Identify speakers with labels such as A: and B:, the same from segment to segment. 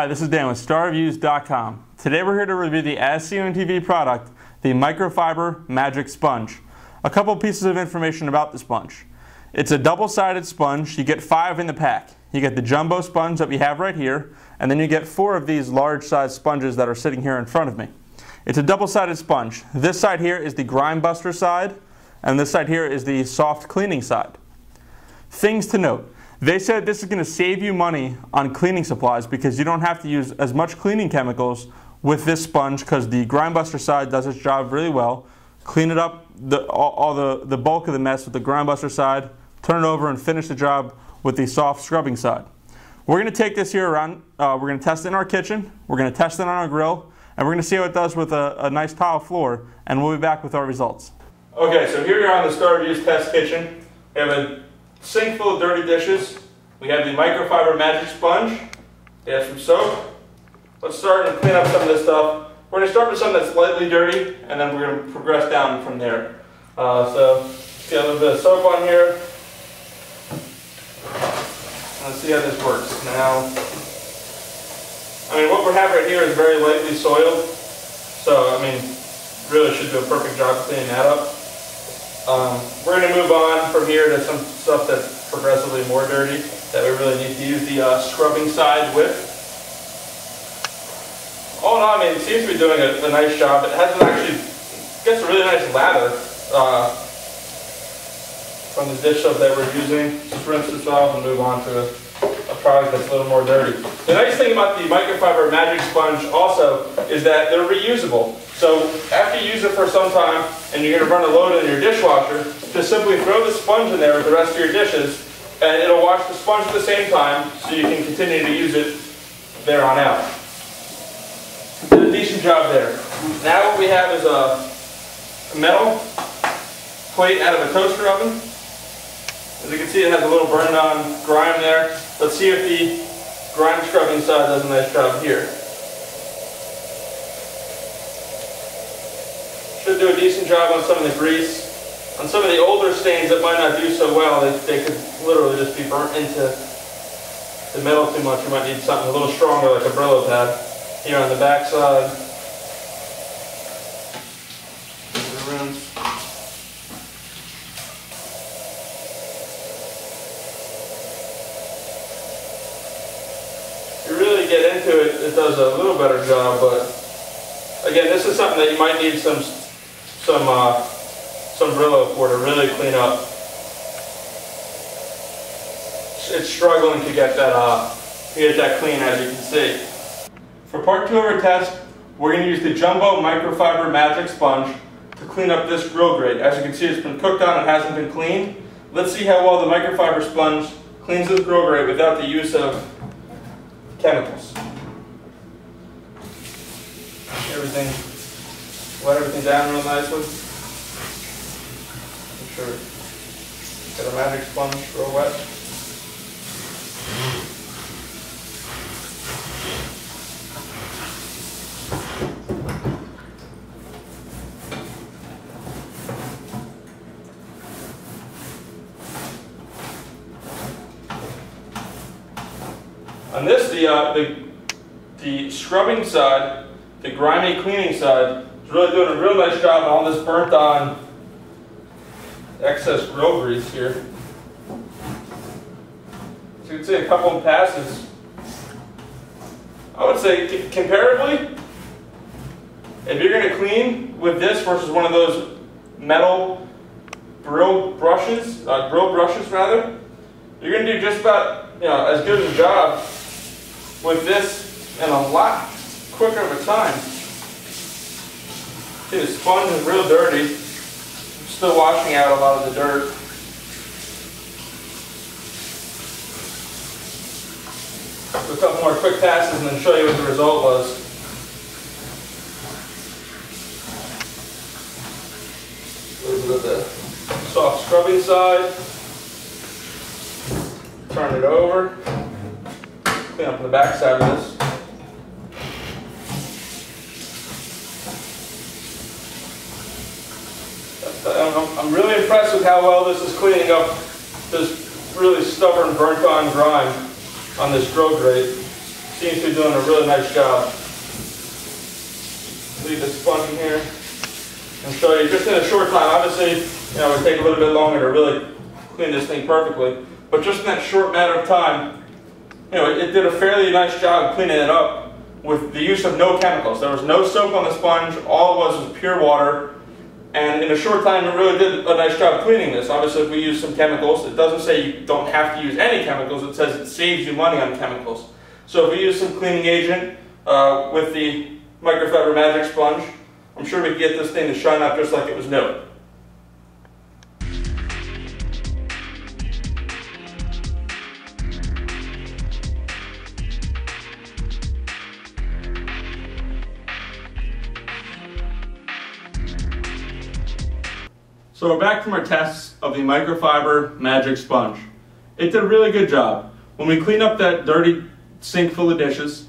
A: Hi, this is Dan with StarReviews.com. Today we're here to review the as seen on TV product, the Microfiber Magic Sponge. A couple pieces of information about the sponge. It's a double-sided sponge. You get 5 in the pack. You get the jumbo sponge that we have right here, and then you get 4 of these large-sized sponges that are sitting here in front of me. It's a double-sided sponge. This side here is the grime buster side, and this side here is the soft cleaning side. Things to note. They said this is going to save you money on cleaning supplies because you don't have to use as much cleaning chemicals with this sponge because the grime buster side does its job really well. Clean it up, all the bulk of the mess with the grime buster side, turn it over and finish the job with the soft scrubbing side. We're going to take this here around, we're going to test it in our kitchen, we're going to test it on our grill, and we're going to see how it does with a nice tile floor, and we'll be back with our results. Okay, so here we are on the Star Reviews test kitchen. We have a sink full of dirty dishes. We have the Microfiber Magic Sponge. We have some soap. Let's start and clean up some of this stuff. We're going to start with something that's slightly dirty, and then we're going to progress down from there. So, get a little bit of soap on here. Let's see how this works. Now, I mean, what we have right here is very lightly soiled. So, I mean, really should do a perfect job cleaning that up. We're going to move on from here to some stuff that's progressively more dirty that we really need to use the scrubbing side with. All in all, I mean, it seems to be doing a nice job. It has gets a really nice lather from the dish soap that we're using. Just rinse this off and move on to a product that's a little more dirty. The nice thing about the Microfiber Magic Sponge also is that they're reusable. So after you use it for some time and you're going to run a load in your dishwasher, just simply throw the sponge in there with the rest of your dishes and it'll wash the sponge at the same time so you can continue to use it there on out. Did a decent job there. Now what we have is a metal plate out of a toaster oven. As you can see, it has a little burned on grime there. Let's see if the grime scrubbing side does a nice job here. Should do a decent job on some of the grease. On some of the older stains that might not do so well, they could literally just be burnt into the metal too much. You might need something a little stronger like a Brillo pad. Here on the back side. Rinse. If you really get into it, it does a little better job, but again, this is something that you might need some Brillo for to really clean up. It's struggling to get that clean, as you can see. For part 2 of our test, we're going to use the Jumbo Microfiber Magic Sponge to clean up this grill grate. As you can see, it's been cooked on, it hasn't been cleaned. Let's see how well the microfiber sponge cleans this grill grate without the use of chemicals. Wet everything down real nicely. Make sure get a magic sponge real wet. On this, the scrubbing side, the grimy cleaning side, is really doing a real nice job on all this burnt on excess grill grease here. So you can see a couple of passes. I would say comparably, if you're going to clean with this versus one of those metal grill brushes rather, you're going to do just about as good a job with this in a lot quicker of a time. See, the sponge is real dirty. Still washing out a lot of the dirt. Do a couple more quick passes and then show you what the result was. A little bit of the soft scrubbing side. Turn it over. Clean up the back side of this. I'm really impressed with how well this is cleaning up this really stubborn burnt on grime on this grill grate. seems to be doing a really nice job. Leave the sponge in here and show you just in a short time. Obviously, it would take a little bit longer to really clean this thing perfectly, but just in that short matter of time, it did a fairly nice job cleaning it up with the use of no chemicals. There was no soap on the sponge. All it was pure water. And in a short time, it really did a nice job cleaning this. Obviously, if we use some chemicals, it doesn't say you don't have to use any chemicals. It says it saves you money on chemicals. So if we use some cleaning agent with the Microfiber Magic Sponge, I'm sure we can get this thing to shine up just like it was new. So we're back from our tests of the Microfiber Magic Sponge. It did a really good job. When we cleaned up that dirty sink full of dishes,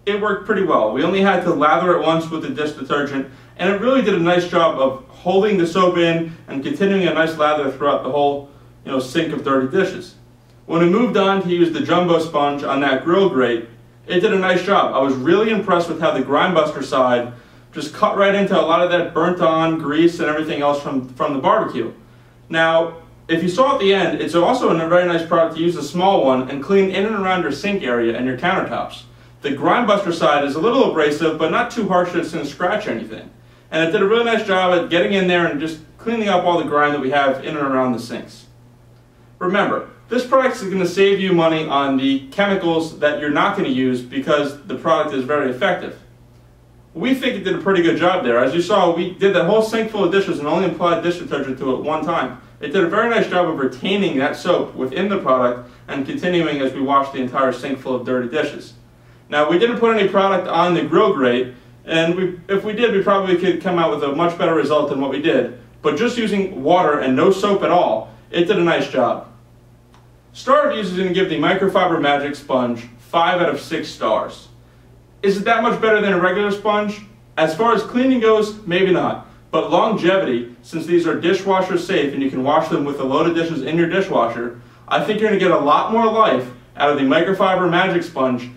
A: it worked pretty well. We only had to lather it once with the dish detergent, and it really did a nice job of holding the soap in and continuing a nice lather throughout the whole sink of dirty dishes. When we moved on to use the jumbo sponge on that grill grate, it did a nice job. I was really impressed with how the grindbuster side just cut right into a lot of that burnt on grease and everything else from the barbecue. Now, if you saw at the end, it's also a very nice product to use a small one and clean in and around your sink area and your countertops. The grindbuster side is a little abrasive, but not too harsh that it's going to scratch anything. And it did a really nice job at getting in there and just cleaning up all the grime that we have in and around the sinks. Remember, this product is going to save you money on the chemicals that you're not going to use because the product is very effective. We think it did a pretty good job there. As you saw, we did that whole sink full of dishes and only applied dish detergent to it one time. It did a very nice job of retaining that soap within the product and continuing as we washed the entire sink full of dirty dishes. Now, we didn't put any product on the grill grate, and if we did, we probably could come out with a much better result than what we did. But just using water and no soap at all, it did a nice job. Star Reviews is going to give the Microfiber Magic Sponge 5 out of 6 stars. Is it that much better than a regular sponge? As far as cleaning goes, maybe not. But longevity, since these are dishwasher safe and you can wash them with a load of dishes in your dishwasher, I think you're going to get a lot more life out of the Microfiber Magic Sponge